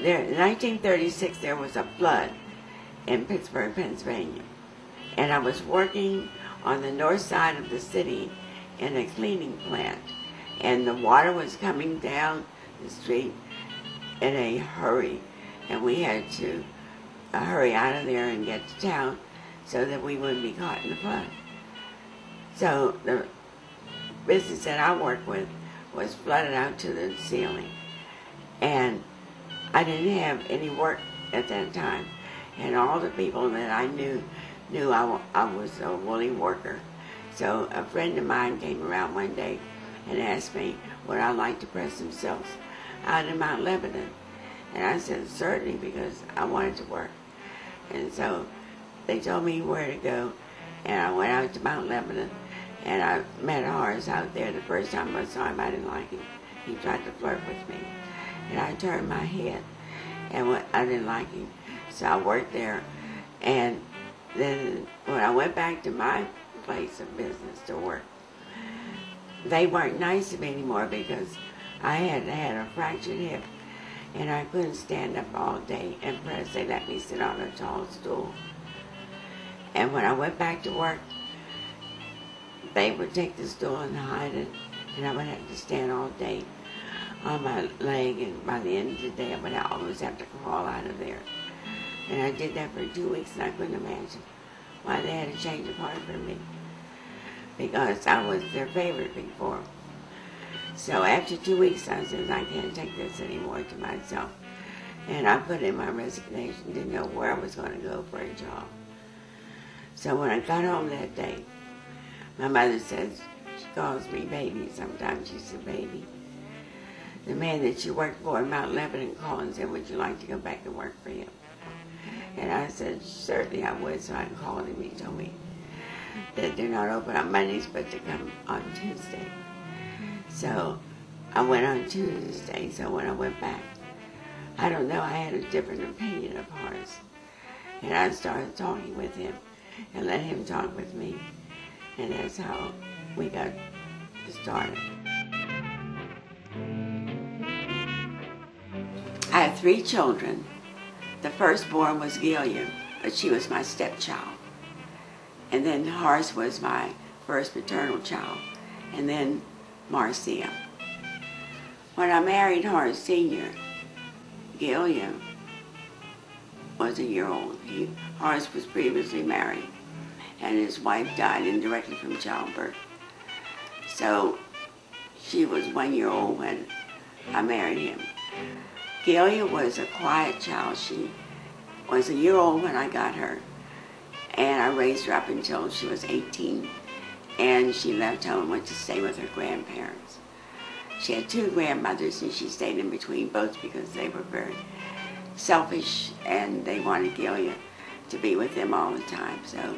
in 1936 there was a flood in Pittsburgh, Pennsylvania, and I was working on the north side of the city in a cleaning plant, and the water was coming down the street in a hurry, and we had to hurry out of there and get to town so that we wouldn't be caught in the flood. So the business that I worked with was flooded out to the ceiling, and I didn't have any work at that time, and all the people that I knew I was a willing worker. So a friend of mine came around one day and asked me would I like to press some silks out in Mount Lebanon, and I said certainly, because I wanted to work. And so they told me where to go, and I went out to Mount Lebanon, and I met Horace out there. The first time I saw him, I didn't like him. He tried to flirt with me, and I turned my head, and I didn't like him. So I worked there, and then when I went back to my place of business to work, they weren't nice to me anymore because I had a fractured hip, and I couldn't stand up all day and press. They let me sit on a tall stool. And when I went back to work, they would take the stool and hide it, and I would have to stand all day on my leg, and by the end of the day I would always have to crawl out of there. And I did that for 2 weeks, and I couldn't imagine why they had to change a part for me, because I was their favorite before. So after 2 weeks, I said, I can't take this anymore to myself. And I put in my resignation, didn't know where I was going to go for a job. So when I got home that day, my mother says, she calls me baby sometimes, she said, baby, the man that you worked for in Mount Lebanon called and said, would you like to go back and work for him? And I said, certainly I would. So I called him. He told me that they're not open on Mondays, but they come on Tuesday. So I went on Tuesday. So when I went back, I don't know, I had a different opinion of Horace. And I started talking with him and let him talk with me. And that's how we got started. I had 3 children. The firstborn was Gailya, but she was my stepchild. And then Horace was my first maternal child, and then Marcia. When I married Horace Jr., Gailya was a year old. Horace was previously married, and his wife died indirectly from childbirth. So she was 1 year old when I married him. Gailya was a quiet child. She was a year old when I got her, and I raised her up until she was 18, and she left home and went to stay with her grandparents. She had 2 grandmothers, and she stayed in between both because they were very selfish, and they wanted Gailya to be with them all the time. So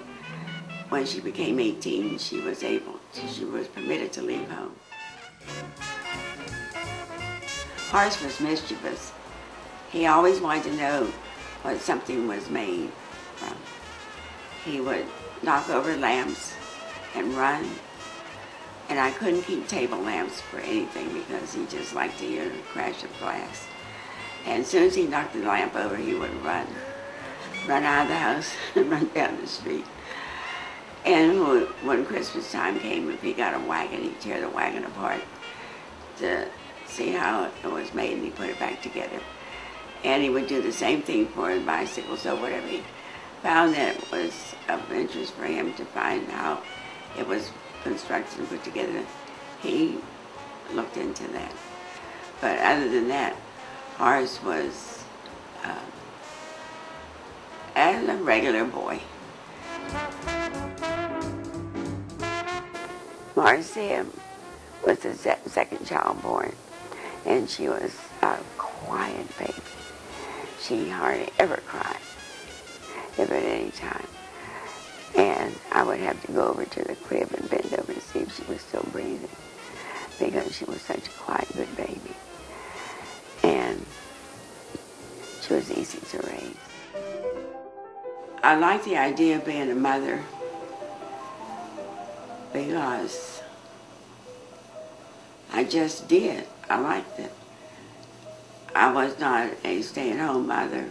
when she became 18, she was permitted to leave home. Horace was mischievous. He always wanted to know what something was made from. He would knock over lamps and run, and I couldn't keep table lamps for anything because he just liked to hear the crash of glass. And as soon as he knocked the lamp over, he would run out of the house and run down the street. And when Christmas time came, if he got a wagon, he'd tear the wagon apart to see how it was made, and he put it back together. And he would do the same thing for his bicycle. So whatever he found that it was of interest for him to find how it was constructed and put together, he looked into that. But other than that, Horace was as a regular boy. Marcia was the second child born, and she was a quiet baby. She hardly ever cried, if at any time. And I would have to go over to the crib and bend over to see if she was still breathing, because she was such a quiet, good baby. And she was easy to raise. I like the idea of being a mother because I just did. I liked it. I was not a stay-at-home mother.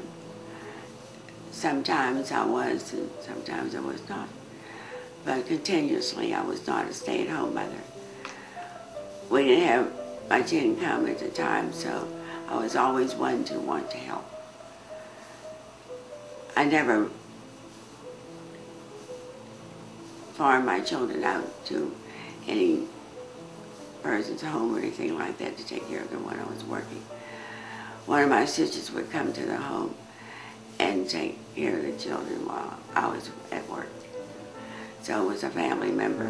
Sometimes I was, and sometimes I was not. But continuously, I was not a stay-at-home mother. We didn't have much income at the time, so I was always one to want to help. I never farmed my children out to any person's home or anything like that to take care of them when I was working. One of my sisters would come to the home and take care of the children while I was at work. So it was a family member.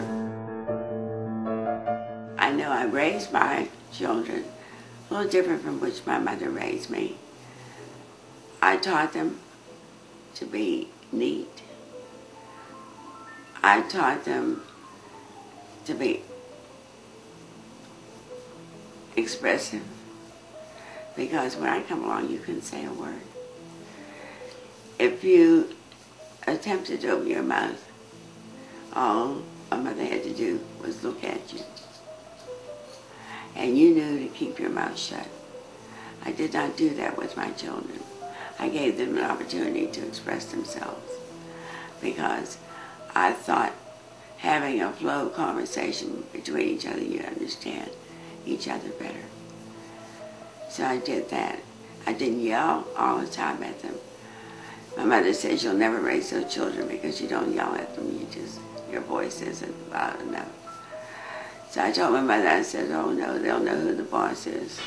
I know I raised my children a little different from which my mother raised me. I taught them to be neat. I taught them to be expressive, because when I come along, you couldn't say a word. If you attempted to open your mouth, all a mother had to do was look at you. And you knew to keep your mouth shut. I did not do that with my children. I gave them an opportunity to express themselves, because I thought having a flow conversation between each other, you understand each other better. So I did that. I didn't yell all the time at them. My mother says you'll never raise those children because you don't yell at them. Your voice isn't loud enough. So I told my mother, I said, oh no, they'll know who the boss is.